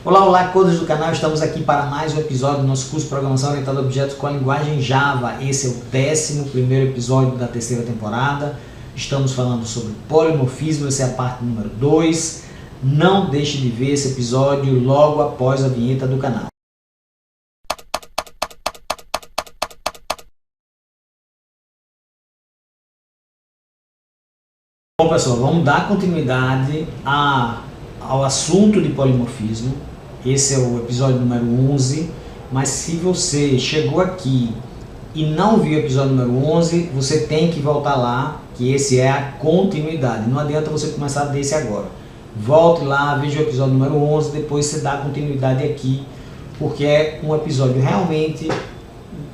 Olá, olá, coders do canal, estamos aqui para mais um episódio do nosso curso de Programação Orientada a Objetos com a linguagem Java. Esse é o 11º episódio da terceira temporada. Estamos falando sobre polimorfismo, essa é a parte número 2. Não deixe de ver esse episódio logo após a vinheta do canal. Bom pessoal, vamos dar continuidade ao assunto de polimorfismo. Esse é o episódio número 11, mas se você chegou aqui e não viu o episódio número 11, você tem que voltar lá, que esse é a continuidade. Não adianta você começar desse agora. Volte lá, veja o episódio número 11, depois você dá continuidade aqui, porque é um episódio realmente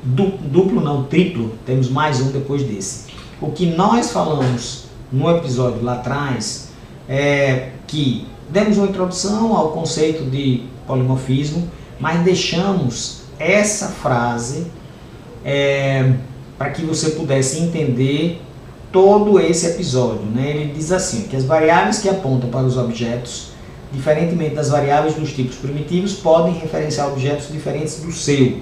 duplo, não, triplo. Temos mais um depois desse. O que nós falamos no episódio lá atrás é que demos uma introdução ao conceito de polimorfismo, mas deixamos essa frase para que você pudesse entender todo esse episódio, né? Ele diz assim, que as variáveis que apontam para os objetos, diferentemente das variáveis dos tipos primitivos, podem referenciar objetos diferentes do seu.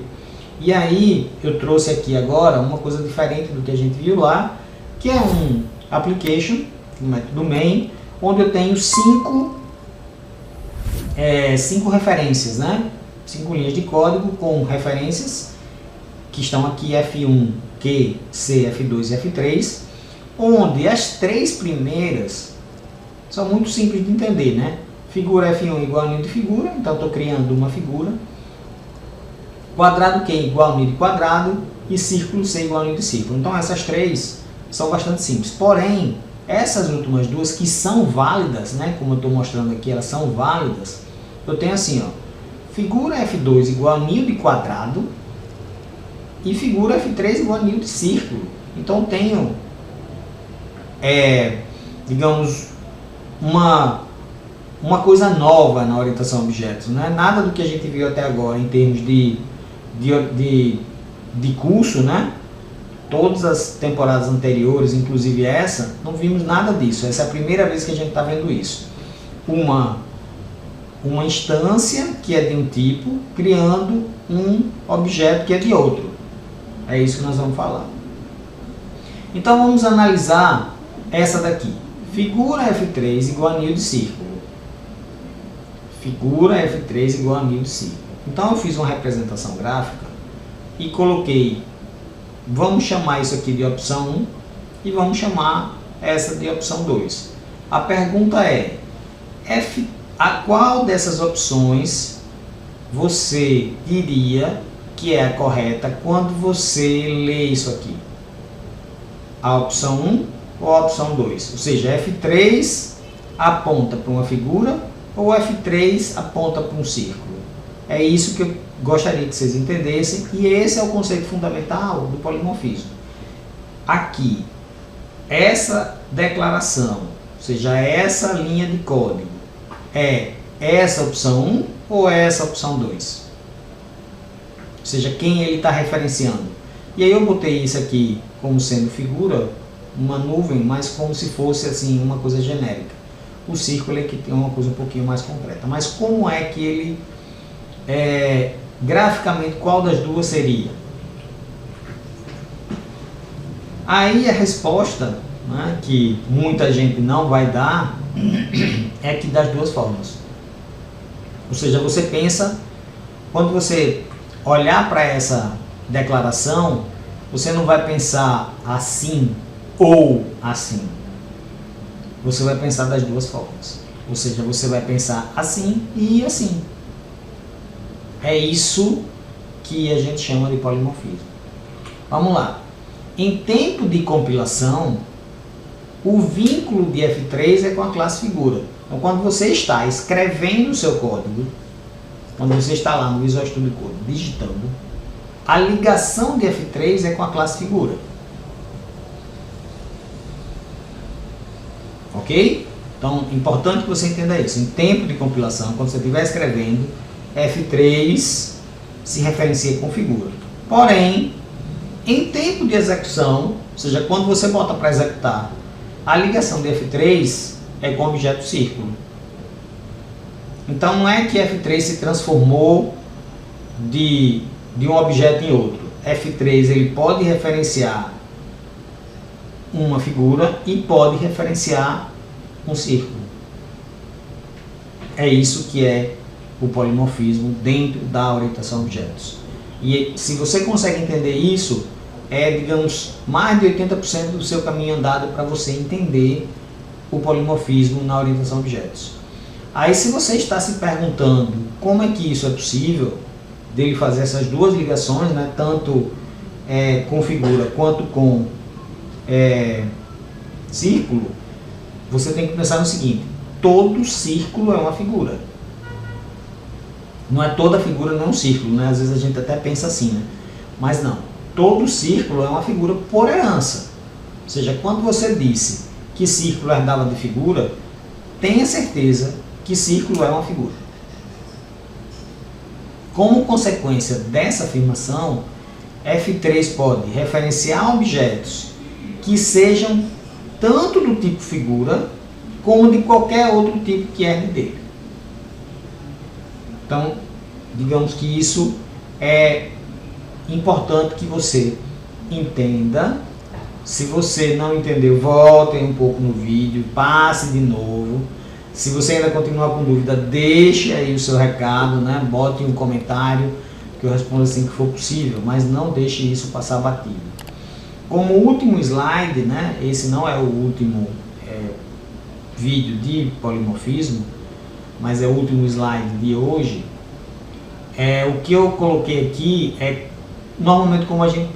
E aí eu trouxe aqui agora uma coisa diferente do que a gente viu lá, que é um application, um método main, onde eu tenho cinco referências, né? 5 linhas de código com referências que estão aqui F1, Q, C, F2 e F3, onde as 3 primeiras são muito simples de entender, né? Figura F1 igual a nível de figura, então estou criando uma figura. Quadrado Q igual a nível de quadrado e círculo C igual a nível de círculo. Então essas 3 são bastante simples, porém essas últimas duas que são válidas, né, como eu estou mostrando aqui, elas são válidas. Eu tenho assim, ó, figura F2 igual a nível de quadrado e figura F3 igual a nível de círculo. Então eu tenho, digamos, uma coisa nova na orientação a objetos. Não é nada do que a gente viu até agora em termos de curso, né? Todas as temporadas anteriores, inclusive essa, não vimos nada disso. Essa é a primeira vez que a gente está vendo isso. Uma instância que é de um tipo, criando um objeto que é de outro. É isso que nós vamos falar. Então vamos analisar essa daqui. Figura F3 igual a nível de círculo. Figura F3 igual a nível de círculo. Então eu fiz uma representação gráfica e coloquei, vamos chamar isso aqui de opção 1 e vamos chamar essa de opção 2. A pergunta é, a qual dessas opções você diria que é a correta quando você lê isso aqui? A opção 1 ou a opção 2? Ou seja, F3 aponta para uma figura ou F3 aponta para um círculo? É isso que eu gostaria que vocês entendessem, e esse é o conceito fundamental do polimorfismo. Aqui, essa declaração, ou seja, essa linha de código, é essa opção 1 ou é essa opção 2? Ou seja, quem ele está referenciando. E aí eu botei isso aqui como sendo figura, uma nuvem, mas como se fosse assim uma coisa genérica. O círculo é que tem uma coisa um pouquinho mais concreta. Mas como é que ele graficamente, qual das duas seria? Aí a resposta, né, que muita gente não vai dar, é que das duas formas. Ou seja, você pensa, quando você olhar para essa declaração, você não vai pensar assim ou assim. Você vai pensar das duas formas. Ou seja, você vai pensar assim e assim. É isso que a gente chama de polimorfismo. Vamos lá. Em tempo de compilação, o vínculo de F3 é com a classe figura. Então, quando você está escrevendo o seu código, quando você está lá no Visual Studio Code digitando, a ligação de F3 é com a classe figura. Ok? Então, importante que você entenda isso. Em tempo de compilação, quando você estiver escrevendo, F3 se referencia com figura. Porém, em tempo de execução, ou seja, quando você bota para executar, a ligação de F3 é com o objeto círculo. Então não é que F3 se transformou de um objeto em outro. F3 ele pode referenciar uma figura e pode referenciar um círculo. É isso que é o polimorfismo dentro da orientação a objetos. E se você consegue entender isso, digamos, mais de 80% do seu caminho andado para você entender o polimorfismo na orientação a objetos. Aí, se você está se perguntando como é que isso é possível, dele fazer essas duas ligações, né, tanto com figura quanto com círculo, você tem que pensar no seguinte: todo círculo é uma figura. Não é toda figura não é um círculo, né? Às vezes a gente até pensa assim, né? Mas não. Todo círculo é uma figura por herança. Ou seja, quando você disse que círculo herdava de figura, tenha certeza que círculo é uma figura. Como consequência dessa afirmação, F3 pode referenciar objetos que sejam tanto do tipo figura, como de qualquer outro tipo que herde dele. Então, digamos que isso é importante que você entenda. Se você não entendeu, volte um pouco no vídeo, passe de novo. Se você ainda continuar com dúvida, deixe aí o seu recado, né? Bote um comentário que eu respondo assim que for possível, mas não deixe isso passar batido. Como último slide, né? Esse não é o último vídeo de polimorfismo, mas é o último slide de hoje. O que eu coloquei aqui normalmente como a gente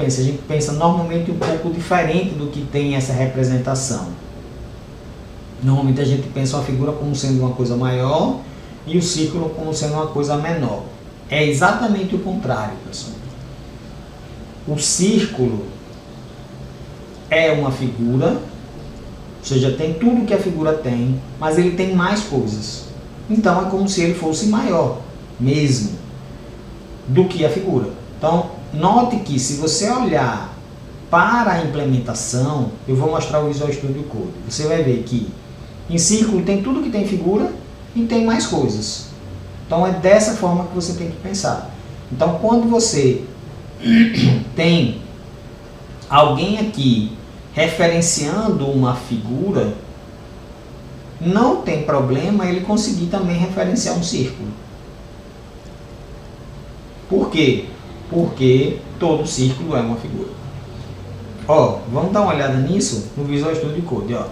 pensa normalmente um pouco diferente do que tem essa representação. Normalmente a gente pensa uma figura como sendo uma coisa maior e o círculo como sendo uma coisa menor. É exatamente o contrário, pessoal. O círculo é uma figura, ou seja, tem tudo que a figura tem, mas ele tem mais coisas. Então é como se ele fosse maior mesmo do que a figura. Então, note que se você olhar para a implementação, eu vou mostrar o Visual Studio Code. Você vai ver que em círculo tem tudo que tem figura e tem mais coisas. Então é dessa forma que você tem que pensar. Então quando você tem alguém aqui referenciando uma figura, não tem problema ele conseguir também referenciar um círculo. Por quê? Porque todo círculo é uma figura. Ó, vamos dar uma olhada nisso no Visual Studio Code, ó.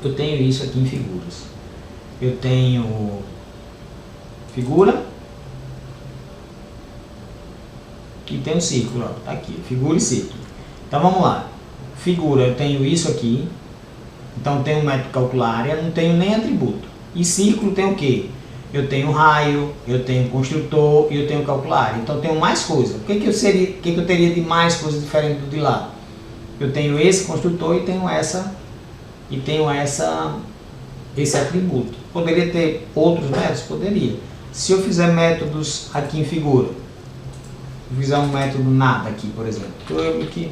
Eu tenho isso aqui em figuras. Eu tenho figura e tenho círculo, ó, tá aqui, figura e círculo. Então vamos lá. Figura, eu tenho isso aqui. Então tenho um método calcular área, não tenho nem atributo. E círculo tem o quê? Eu tenho raio, eu tenho construtor e eu tenho calcular. Então eu tenho mais coisa. O que eu teria de mais coisa diferente do de lá? Eu tenho esse construtor e tenho esse atributo. Poderia ter outros métodos? Poderia. Se eu fizer métodos aqui em figura, eu fizer um método nada aqui, por exemplo, eu aqui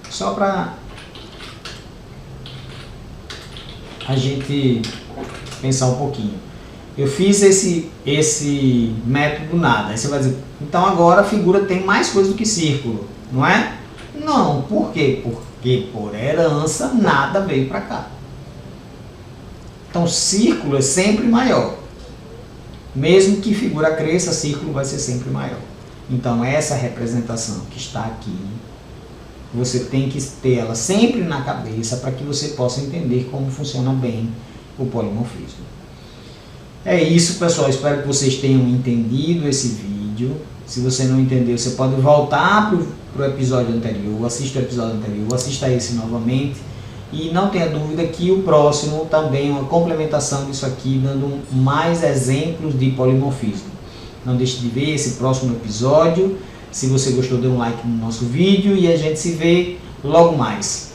só para a gente pensar um pouquinho. Eu fiz esse método nada. Aí você vai dizer, então agora a figura tem mais coisa do que círculo, não é? Não, por quê? Porque por herança nada veio para cá. Então círculo é sempre maior. Mesmo que figura cresça, círculo vai ser sempre maior. Então essa representação que está aqui, você tem que ter ela sempre na cabeça para que você possa entender como funciona bem o polimorfismo. É isso, pessoal. Espero que vocês tenham entendido esse vídeo. Se você não entendeu, você pode voltar para o episódio anterior, assista o episódio anterior, assista esse novamente. E não tenha dúvida que o próximo também é uma complementação disso aqui, dando mais exemplos de polimorfismo. Não deixe de ver esse próximo episódio. Se você gostou, dê um like no nosso vídeo e a gente se vê logo mais.